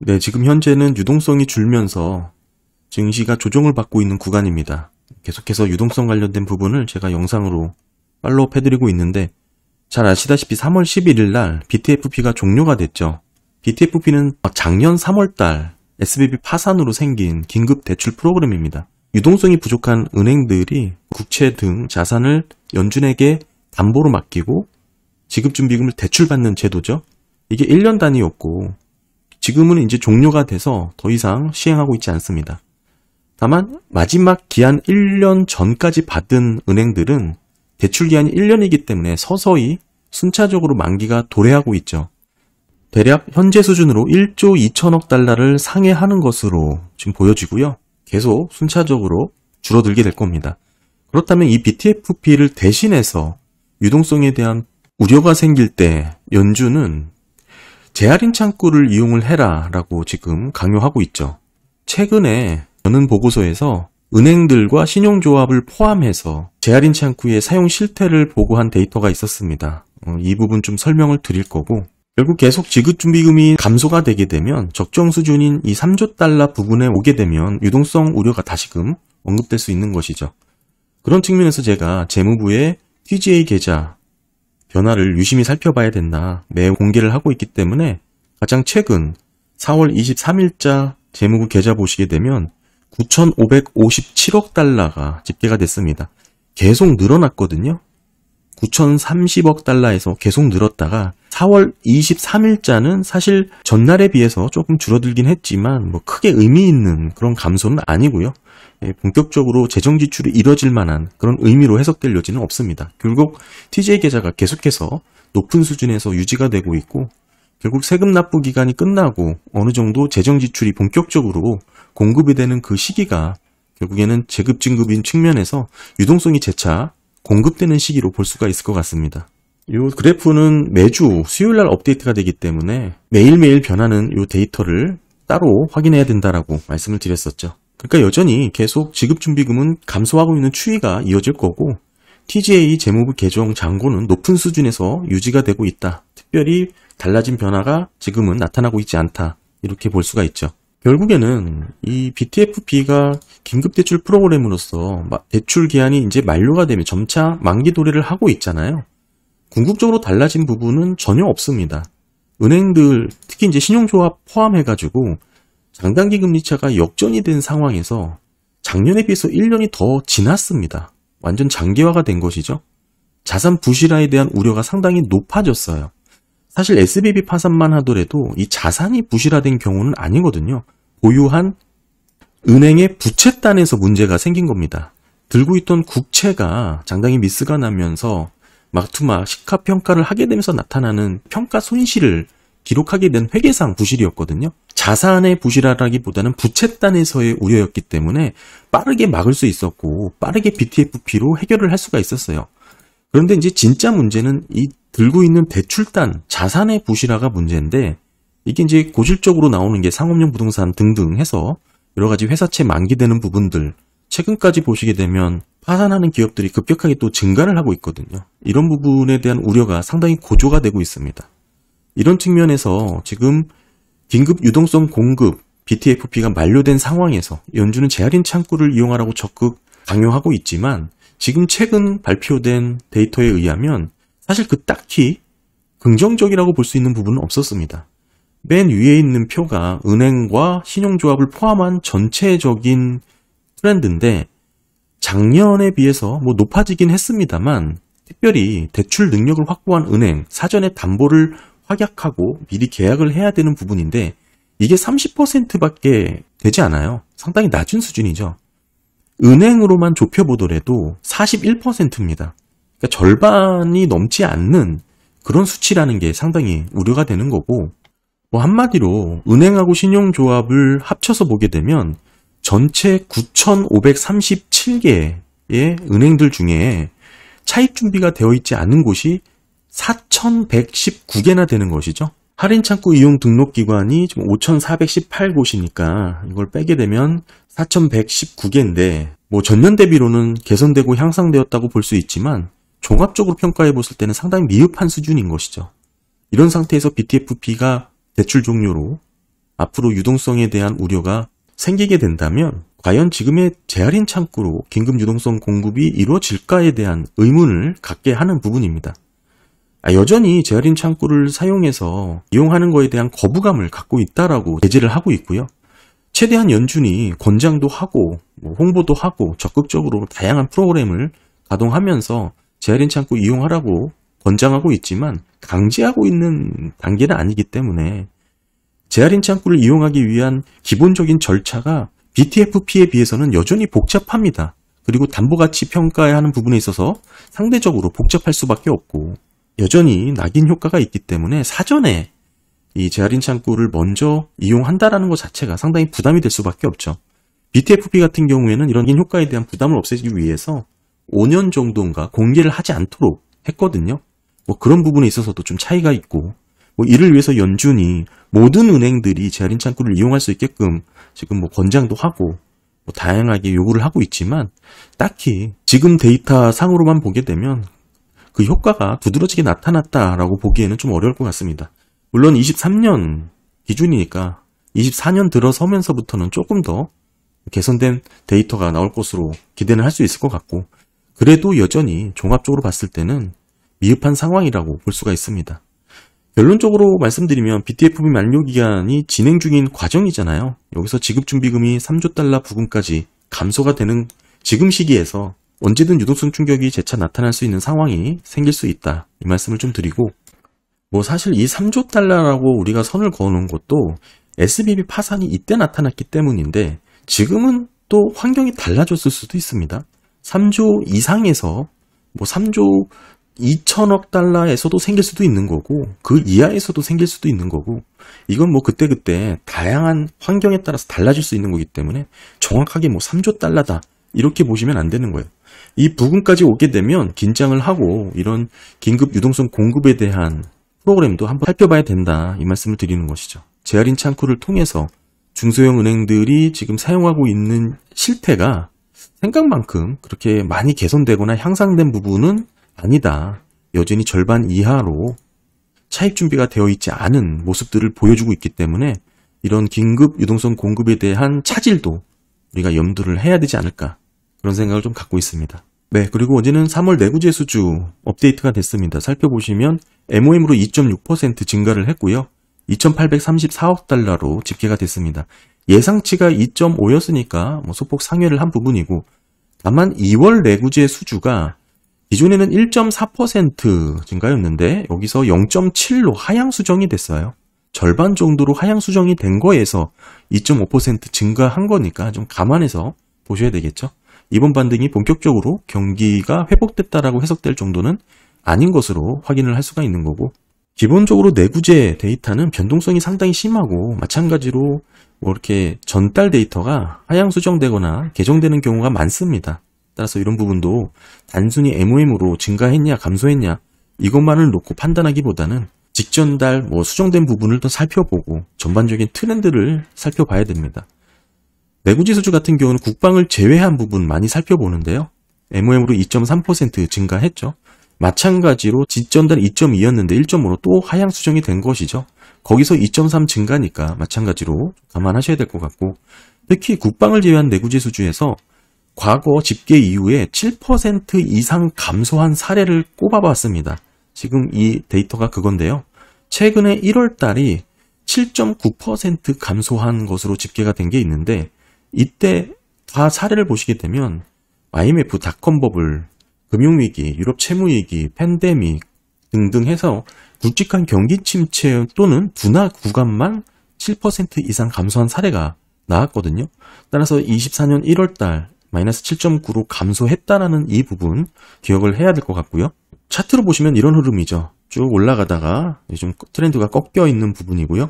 네, 지금 현재는 유동성이 줄면서 증시가 조정을 받고 있는 구간입니다. 계속해서 유동성 관련된 부분을 제가 영상으로 팔로우 해드리고 있는데, 잘 아시다시피 3월 11일 날 BTFP가 종료가 됐죠. BTFP는 작년 3월 달 SBB 파산으로 생긴 긴급 대출 프로그램입니다. 유동성이 부족한 은행들이 국채 등 자산을 연준에게 담보로 맡기고 지급준비금을 대출받는 제도죠. 이게 1년 단위였고 지금은 이제 종료가 돼서 더 이상 시행하고 있지 않습니다. 다만 마지막 기한 1년 전까지 받은 은행들은 대출 기한이 1년이기 때문에 서서히 순차적으로 만기가 도래하고 있죠. 대략 현재 수준으로 1조 2천억 달러를 상회하는 것으로 지금 보여지고요. 계속 순차적으로 줄어들게 될 겁니다. 그렇다면 이 BTFP를 대신해서 유동성에 대한 우려가 생길 때 연준은 재할인 창구를 이용을 해라 라고 지금 강요하고 있죠. 최근에 연은 보고서에서 은행들과 신용조합을 포함해서 재할인 창구의 사용 실태를 보고한 데이터가 있었습니다. 이 부분 좀 설명을 드릴 거고, 결국 계속 지급준비금이 감소가 되게 되면 적정 수준인 이 3조 달러 부분에 오게 되면 유동성 우려가 다시금 언급될 수 있는 것이죠. 그런 측면에서 제가 재무부의 TGA 계좌 변화를 유심히 살펴봐야 된다, 매우 공개를 하고 있기 때문에 가장 최근 4월 23일자 재무부 계좌 보시게 되면 9,557억 달러가 집계가 됐습니다. 계속 늘어났거든요. 9,030억 달러에서 계속 늘었다가 4월 23일자는 사실 전날에 비해서 조금 줄어들긴 했지만 뭐 크게 의미 있는 그런 감소는 아니고요. 본격적으로 재정 지출이 이뤄질 만한 그런 의미로 해석될 여지는 없습니다. 결국 TGA 계좌가 계속해서 높은 수준에서 유지가 되고 있고, 결국 세금 납부 기간이 끝나고 어느 정도 재정 지출이 본격적으로 공급이 되는 그 시기가 결국에는 재급 진급인 측면에서 유동성이 재차 공급되는 시기로 볼 수가 있을 것 같습니다. 이 그래프는 매주 수요일날 업데이트가 되기 때문에 매일매일 변하는 이 데이터를 따로 확인해야 된다라고 말씀을 드렸었죠. 그러니까 여전히 계속 지급준비금은 감소하고 있는 추이가 이어질 거고, TGA 재무부 개정 잔고는 높은 수준에서 유지가 되고 있다. 특별히 달라진 변화가 지금은 나타나고 있지 않다. 이렇게 볼 수가 있죠. 결국에는 이 BTFP가 긴급대출 프로그램으로서 대출 기한이 이제 만료가 되면 점차 만기 도래를 하고 있잖아요. 궁극적으로 달라진 부분은 전혀 없습니다. 은행들, 특히 이제 신용조합 포함해가지고 장단기 금리차가 역전이 된 상황에서 작년에 비해서 1년이 더 지났습니다. 완전 장기화가 된 것이죠. 자산 부실화에 대한 우려가 상당히 높아졌어요. 사실 SBB 파산만 하더라도 이 자산이 부실화된 경우는 아니거든요. 보유한 은행의 부채단에서 문제가 생긴 겁니다. 들고 있던 국채가 장당히 미스가 나면서 막투막 시가평가를 하게 되면서 나타나는 평가 손실을 기록하게 된 회계상 부실이었거든요. 자산의 부실화라기보다는 부채단에서의 우려였기 때문에 빠르게 막을 수 있었고 빠르게 BTFP로 해결을 할 수가 있었어요. 그런데 이제 진짜 문제는 이 들고 있는 대출단, 자산의 부실화가 문제인데, 이게 이제 고질적으로 나오는 게 상업용 부동산 등등 해서 여러 가지 회사채 만기되는 부분들, 최근까지 보시게 되면 파산하는 기업들이 급격하게 또 증가를 하고 있거든요. 이런 부분에 대한 우려가 상당히 고조가 되고 있습니다. 이런 측면에서 지금 긴급 유동성 공급 BTFP가 만료된 상황에서 연준은 재할인 창구를 이용하라고 적극 강요하고 있지만, 지금 최근 발표된 데이터에 의하면 사실 그 딱히 긍정적이라고 볼 수 있는 부분은 없었습니다. 맨 위에 있는 표가 은행과 신용조합을 포함한 전체적인 트렌드인데, 작년에 비해서 뭐 높아지긴 했습니다만 특별히 대출 능력을 확보한 은행, 사전에 담보를 확약하고 미리 계약을 해야 되는 부분인데 이게 30%밖에 되지 않아요. 상당히 낮은 수준이죠. 은행으로만 좁혀보더라도 41%입니다. 그러니까 절반이 넘지 않는 그런 수치라는 게 상당히 우려가 되는 거고, 뭐 한마디로 은행하고 신용조합을 합쳐서 보게 되면 전체 9,537개의 은행들 중에 차입 준비가 되어 있지 않은 곳이 4,119개나 되는 것이죠. 할인창구 이용 등록기관이 지금 5,418곳이니까 이걸 빼게 되면 4,119개인데 뭐 전년 대비로는 개선되고 향상되었다고 볼 수 있지만 종합적으로 평가해 봤을 때는 상당히 미흡한 수준인 것이죠. 이런 상태에서 BTFP가 대출 종료로 앞으로 유동성에 대한 우려가 생기게 된다면 과연 지금의 재할인 창구로 긴급 유동성 공급이 이루어질까에 대한 의문을 갖게 하는 부분입니다. 여전히 재할인 창구를 사용해서 이용하는 것에 대한 거부감을 갖고 있다라고 제재를 하고 있고요. 최대한 연준이 권장도 하고 홍보도 하고 적극적으로 다양한 프로그램을 가동하면서 재할인 창구 이용하라고 권장하고 있지만 강제하고 있는 단계는 아니기 때문에 재할인 창구를 이용하기 위한 기본적인 절차가 BTFP에 비해서는 여전히 복잡합니다. 그리고 담보가치 평가해야 하는 부분에 있어서 상대적으로 복잡할 수밖에 없고 여전히 낙인 효과가 있기 때문에 사전에 이 재할인 창구를 먼저 이용한다라는 것 자체가 상당히 부담이 될 수밖에 없죠. BTFP 같은 경우에는 이런 효과에 대한 부담을 없애기 위해서 5년 정도인가 공개를 하지 않도록 했거든요. 그런 부분에 있어서도 좀 차이가 있고 이를 위해서 연준이 모든 은행들이 재할인 창구를 이용할 수 있게끔 지금 권장도 하고 다양하게 요구를 하고 있지만 딱히 지금 데이터 상으로만 보게 되면 그 효과가 두드러지게 나타났다라고 보기에는 좀 어려울 것 같습니다. 물론 23년 기준이니까 24년 들어서면서부터는 조금 더 개선된 데이터가 나올 것으로 기대는 할 수 있을 것 같고 그래도 여전히 종합적으로 봤을 때는 미흡한 상황이라고 볼 수가 있습니다. 결론적으로 말씀드리면 BTFP 만료 기간이 진행 중인 과정이잖아요. 여기서 지급준비금이 3조 달러 부근까지 감소가 되는 지금 시기에서 언제든 유동성 충격이 재차 나타날 수 있는 상황이 생길 수 있다. 이 말씀을 좀 드리고 사실 이 3조 달러라고 우리가 선을 그어놓은 것도 SBB 파산이 이때 나타났기 때문인데 지금은 또 환경이 달라졌을 수도 있습니다. 3조 이상에서 3조 2천억 달러에서도 생길 수도 있는 거고 그 이하에서도 생길 수도 있는 거고 이건 그때그때 다양한 환경에 따라서 달라질 수 있는 거기 때문에 정확하게 3조 달러다 이렇게 보시면 안 되는 거예요. 이 부근까지 오게 되면 긴장을 하고 이런 긴급 유동성 공급에 대한 프로그램도 한번 살펴봐야 된다 이 말씀을 드리는 것이죠. 재할인 창구를 통해서 중소형 은행들이 지금 사용하고 있는 실태가 생각만큼 그렇게 많이 개선되거나 향상된 부분은 아니다. 여전히 절반 이하로 차입 준비가 되어 있지 않은 모습들을 보여주고 있기 때문에 이런 긴급 유동성 공급에 대한 차질도 우리가 염두를 해야 되지 않을까 그런 생각을 좀 갖고 있습니다. 네, 그리고 어제는 3월 내구재 수주 업데이트가 됐습니다. 살펴보시면 MOM으로 2.6% 증가를 했고요. 2,834억 달러로 집계가 됐습니다. 예상치가 2.5였으니까 소폭 상회를 한 부분이고 다만 2월 내구재 수주가 기존에는 1.4% 증가였는데 여기서 0.7로 하향 수정이 됐어요. 절반 정도로 하향 수정이 된 거에서 2.5% 증가한 거니까 좀 감안해서 보셔야 되겠죠. 이번 반등이 본격적으로 경기가 회복됐다라고 해석될 정도는 아닌 것으로 확인을 할 수가 있는 거고 기본적으로 내구재 데이터는 변동성이 상당히 심하고 마찬가지로 이렇게 전달 데이터가 하향 수정되거나 개정되는 경우가 많습니다. 따라서 이런 부분도 단순히 MOM으로 증가했냐 감소했냐 이것만을 놓고 판단하기보다는 직전 달 수정된 부분을 더 살펴보고 전반적인 트렌드를 살펴봐야 됩니다. 내구재 수주 같은 경우는 국방을 제외한 부분 많이 살펴보는데요. MOM으로 2.3% 증가했죠. 마찬가지로 직전달 2.2였는데 1.5로 또 하향 수정이 된 것이죠. 거기서 2.3 증가니까 마찬가지로 감안하셔야 될 것 같고 특히 국방을 제외한 내구재 수주에서 과거 집계 이후에 7% 이상 감소한 사례를 꼽아봤습니다. 지금 이 데이터가 그건데요. 최근에 1월 달이 7.9% 감소한 것으로 집계가 된 게 있는데 이때 다 사례를 보시게 되면 IMF 닷컴 버블, 금융위기, 유럽 채무위기, 팬데믹 등등 해서 굵직한 경기 침체 또는 둔화 구간만 7% 이상 감소한 사례가 나왔거든요. 따라서 24년 1월 달 마이너스 7.9로 감소했다라는 이 부분 기억을 해야 될 것 같고요. 차트로 보시면 이런 흐름이죠. 쭉 올라가다가 좀 트렌드가 꺾여 있는 부분이고요.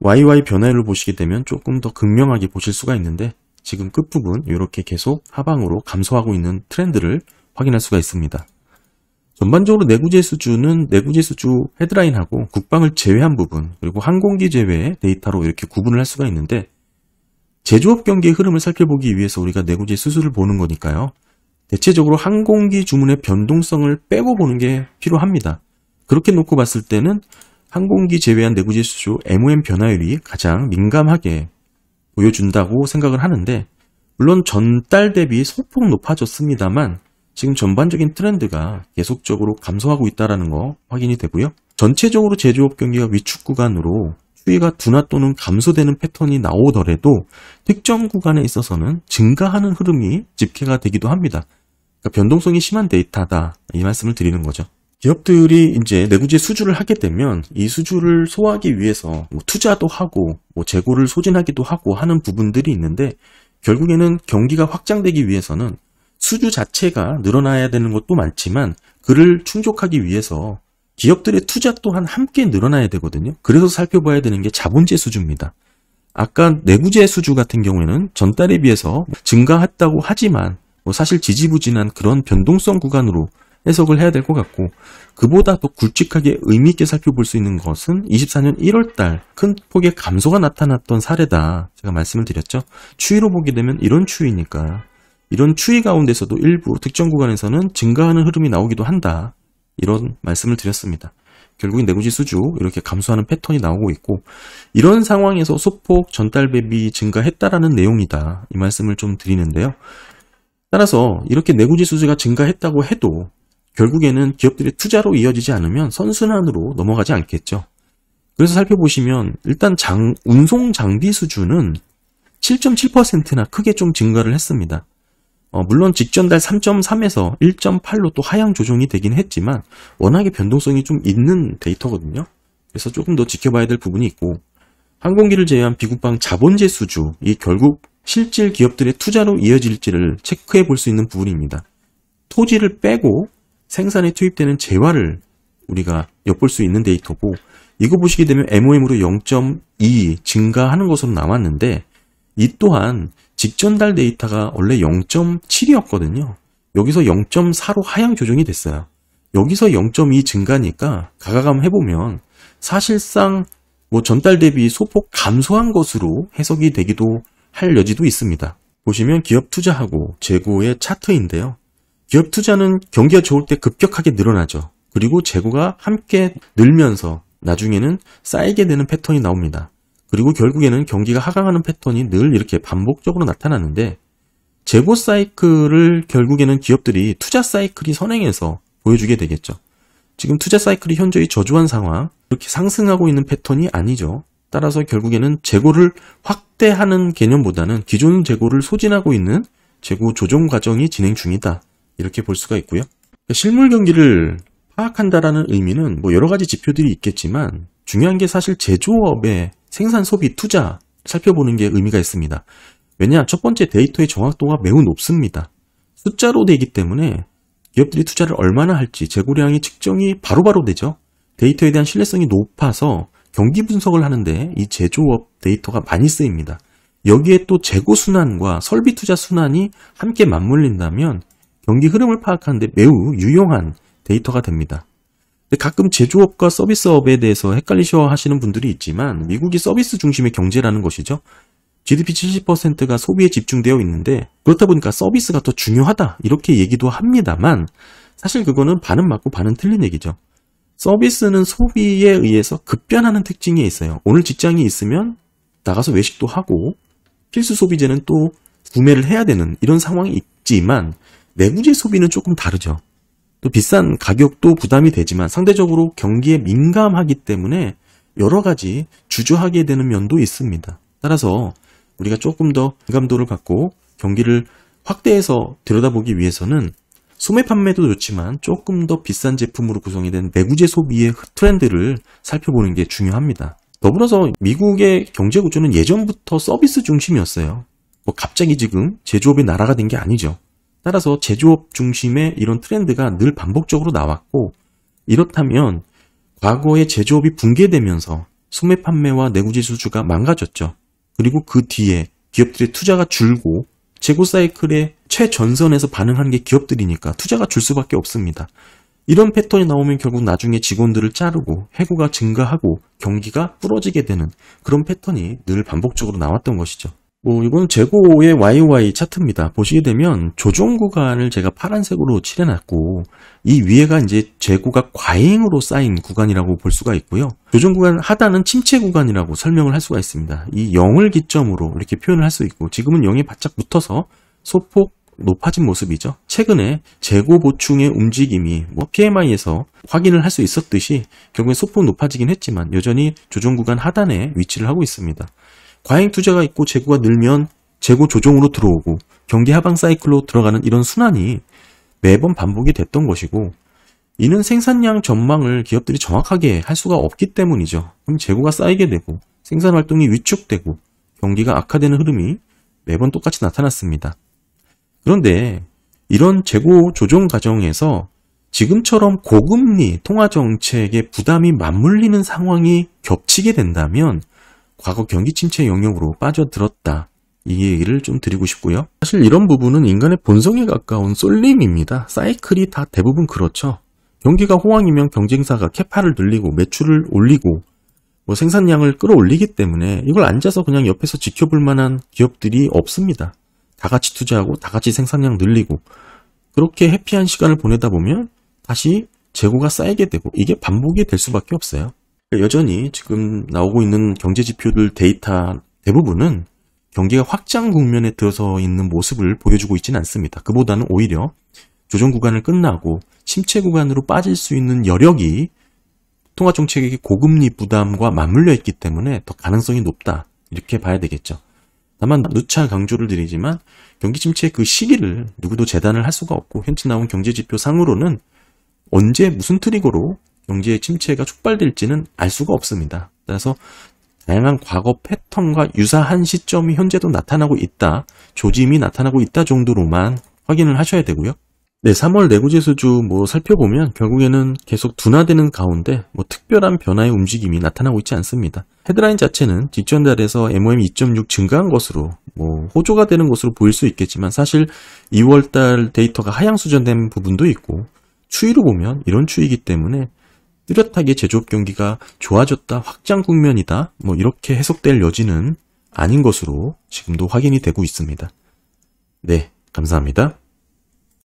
YY 변화율을 보시게 되면 조금 더 극명하게 보실 수가 있는데 지금 끝부분 이렇게 계속 하방으로 감소하고 있는 트렌드를 확인할 수가 있습니다. 전반적으로 내구재 수주는 내구재 수주 헤드라인하고 국방을 제외한 부분 그리고 항공기 제외의 데이터로 이렇게 구분을 할 수가 있는데 제조업 경기의 흐름을 살펴보기 위해서 우리가 내구재 수수를 보는 거니까요. 대체적으로 항공기 주문의 변동성을 빼고 보는 게 필요합니다. 그렇게 놓고 봤을 때는 항공기 제외한 내구재 수주 MOM 변화율이 가장 민감하게 보여준다고 생각을 하는데, 물론 전달 대비 소폭 높아졌습니다만 지금 전반적인 트렌드가 계속적으로 감소하고 있다는 거 확인이 되고요. 전체적으로 제조업 경기가 위축 구간으로 추이가 둔화 또는 감소되는 패턴이 나오더라도 특정 구간에 있어서는 증가하는 흐름이 집계가 되기도 합니다. 그러니까 변동성이 심한 데이터다, 이 말씀을 드리는 거죠. 기업들이 이제 내구재 수주를 하게 되면 이 수주를 소화하기 위해서 투자도 하고 재고를 소진하기도 하고 하는 부분들이 있는데, 결국에는 경기가 확장되기 위해서는 수주 자체가 늘어나야 되는 것도 많지만 그를 충족하기 위해서 기업들의 투자 또한 함께 늘어나야 되거든요. 그래서 살펴봐야 되는 게 자본재 수주입니다. 아까 내구재 수주 같은 경우에는 전달에 비해서 증가했다고 하지만 사실 지지부진한 그런 변동성 구간으로 해석을 해야 될 것 같고, 그보다 더 굵직하게 의미 있게 살펴볼 수 있는 것은 24년 1월달 큰 폭의 감소가 나타났던 사례다, 제가 말씀을 드렸죠. 추이로 보게 되면 이런 추이니까 이런 추이 가운데서도 일부 특정 구간에서는 증가하는 흐름이 나오기도 한다, 이런 말씀을 드렸습니다. 결국엔 내구재 수주 이렇게 감소하는 패턴이 나오고 있고, 이런 상황에서 소폭 전달 대비 증가했다라는 내용이다, 이 말씀을 좀 드리는데요. 따라서 이렇게 내구재 수주가 증가했다고 해도 결국에는 기업들의 투자로 이어지지 않으면 선순환으로 넘어가지 않겠죠. 그래서 살펴보시면 일단 운송 장비 수주는 7.7%나 크게 좀 증가를 했습니다. 물론 직전 달 3.3에서 1.8로 또 하향 조정이 되긴 했지만 워낙에 변동성이 좀 있는 데이터거든요. 그래서 조금 더 지켜봐야 될 부분이 있고, 항공기를 제외한 비국방 자본재 수주, 이 결국 실질 기업들의 투자로 이어질지를 체크해 볼 수 있는 부분입니다. 토지를 빼고 생산에 투입되는 재화를 우리가 엿볼 수 있는 데이터고, 이거 보시게 되면 MOM으로 0.2 증가하는 것으로 나왔는데, 이 또한 직전 달 데이터가 원래 0.7이었거든요. 여기서 0.4로 하향 조정이 됐어요. 여기서 0.2 증가니까 가가감 해보면 사실상 전달 대비 소폭 감소한 것으로 해석이 되기도 할 여지도 있습니다. 보시면 기업 투자하고 재고의 차트인데요. 기업 투자는 경기가 좋을 때 급격하게 늘어나죠. 그리고 재고가 함께 늘면서 나중에는 쌓이게 되는 패턴이 나옵니다. 그리고 결국에는 경기가 하강하는 패턴이 늘 이렇게 반복적으로 나타나는데, 재고 사이클을 결국에는 기업들이 투자 사이클이 선행해서 보여주게 되겠죠. 지금 투자 사이클이 현저히 저조한 상황, 이렇게 상승하고 있는 패턴이 아니죠. 따라서 결국에는 재고를 확대하는 개념보다는 기존 재고를 소진하고 있는 재고 조정 과정이 진행 중이다, 이렇게 볼 수가 있고요. 실물 경기를 파악한다라는 의미는 여러 가지 지표들이 있겠지만 중요한 게 사실 제조업의 생산, 소비, 투자 살펴보는 게 의미가 있습니다. 왜냐? 첫 번째, 데이터의 정확도가 매우 높습니다. 숫자로 되기 때문에 기업들이 투자를 얼마나 할지 재고량이 측정이 바로바로 되죠. 데이터에 대한 신뢰성이 높아서 경기 분석을 하는데 이 제조업 데이터가 많이 쓰입니다. 여기에 또 재고 순환과 설비 투자 순환이 함께 맞물린다면 경기 흐름을 파악하는데 매우 유용한 데이터가 됩니다. 가끔 제조업과 서비스업에 대해서 헷갈리셔 하시는 분들이 있지만 미국이 서비스 중심의 경제라는 것이죠. GDP 70%가 소비에 집중되어 있는데 그렇다 보니까 서비스가 더 중요하다, 이렇게 얘기도 합니다만 사실 그거는 반은 맞고 반은 틀린 얘기죠. 서비스는 소비에 의해서 급변하는 특징이 있어요. 오늘 직장이 있으면 나가서 외식도 하고 필수 소비재는 또 구매를 해야 되는 이런 상황이 있지만 내구재 소비는 조금 다르죠. 또 비싼 가격도 부담이 되지만 상대적으로 경기에 민감하기 때문에 여러 가지 주저하게 되는 면도 있습니다. 따라서 우리가 조금 더 민감도를 갖고 경기를 확대해서 들여다보기 위해서는 소매 판매도 좋지만 조금 더 비싼 제품으로 구성이 된 내구재 소비의 트렌드를 살펴보는 게 중요합니다. 더불어서 미국의 경제 구조는 예전부터 서비스 중심이었어요. 갑자기 지금 제조업의 나라가 된 게 아니죠. 따라서 제조업 중심의 이런 트렌드가 늘 반복적으로 나왔고, 이렇다면 과거에 제조업이 붕괴되면서 소매 판매와 내구재 수주가 망가졌죠. 그리고 그 뒤에 기업들의 투자가 줄고 재고 사이클의 최전선에서 반응하는 게 기업들이니까 투자가 줄 수밖에 없습니다. 이런 패턴이 나오면 결국 나중에 직원들을 자르고 해고가 증가하고 경기가 부러지게 되는 그런 패턴이 늘 반복적으로 나왔던 것이죠. 이건 재고의 YY 차트입니다. 보시게 되면 조정 구간을 제가 파란색으로 칠해놨고 이 위에가 이제 재고가 과잉으로 쌓인 구간이라고 볼 수가 있고요. 조정 구간 하단은 침체 구간이라고 설명을 할 수가 있습니다. 이 0을 기점으로 이렇게 표현을 할 수 있고 지금은 0이 바짝 붙어서 소폭 높아진 모습이죠. 최근에 재고 보충의 움직임이 PMI에서 확인을 할 수 있었듯이 결국엔 소폭 높아지긴 했지만 여전히 조정 구간 하단에 위치를 하고 있습니다. 과잉 투자가 있고 재고가 늘면 재고 조정으로 들어오고 경기 하방 사이클로 들어가는 이런 순환이 매번 반복이 됐던 것이고 이는 생산량 전망을 기업들이 정확하게 할 수가 없기 때문이죠. 그럼 재고가 쌓이게 되고 생산 활동이 위축되고 경기가 악화되는 흐름이 매번 똑같이 나타났습니다. 그런데 이런 재고 조정 과정에서 지금처럼 고금리 통화정책의 부담이 맞물리는 상황이 겹치게 된다면 과거 경기 침체 영역으로 빠져들었다. 이 얘기를 좀 드리고 싶고요. 사실 이런 부분은 인간의 본성에 가까운 쏠림입니다. 사이클이 다 대부분 그렇죠. 경기가 호황이면 경쟁사가 캐파를 늘리고 매출을 올리고 생산량을 끌어올리기 때문에 이걸 앉아서 그냥 옆에서 지켜볼 만한 기업들이 없습니다. 다 같이 투자하고 다 같이 생산량 늘리고 그렇게 해피한 시간을 보내다 보면 다시 재고가 쌓이게 되고 이게 반복이 될 수밖에 없어요. 여전히 지금 나오고 있는 경제 지표들 데이터 대부분은 경기가 확장 국면에 들어서 있는 모습을 보여주고 있지는 않습니다. 그보다는 오히려 조정 구간을 끝나고 침체 구간으로 빠질 수 있는 여력이 통화정책의 고금리 부담과 맞물려 있기 때문에 더 가능성이 높다. 이렇게 봐야 되겠죠. 다만 누차 강조를 드리지만 경기 침체의 그 시기를 누구도 재단을 할 수가 없고 현재 나온 경제지표 상으로는 언제 무슨 트리거로 경제의 침체가 촉발될지는 알 수가 없습니다. 따라서 다양한 과거 패턴과 유사한 시점이 현재도 나타나고 있다, 조짐이 나타나고 있다 정도로만 확인을 하셔야 되고요. 네, 3월 내구지수주 살펴보면 결국에는 계속 둔화되는 가운데 특별한 변화의 움직임이 나타나고 있지 않습니다. 헤드라인 자체는 직전달에서 MOM 2.6 증가한 것으로 호조가 되는 것으로 보일 수 있겠지만 사실 2월달 데이터가 하향수전된 부분도 있고 추이로 보면 이런 추이이기 때문에 뚜렷하게 제조업 경기가 좋아졌다, 확장 국면이다 이렇게 해석될 여지는 아닌 것으로 지금도 확인이 되고 있습니다. 네, 감사합니다.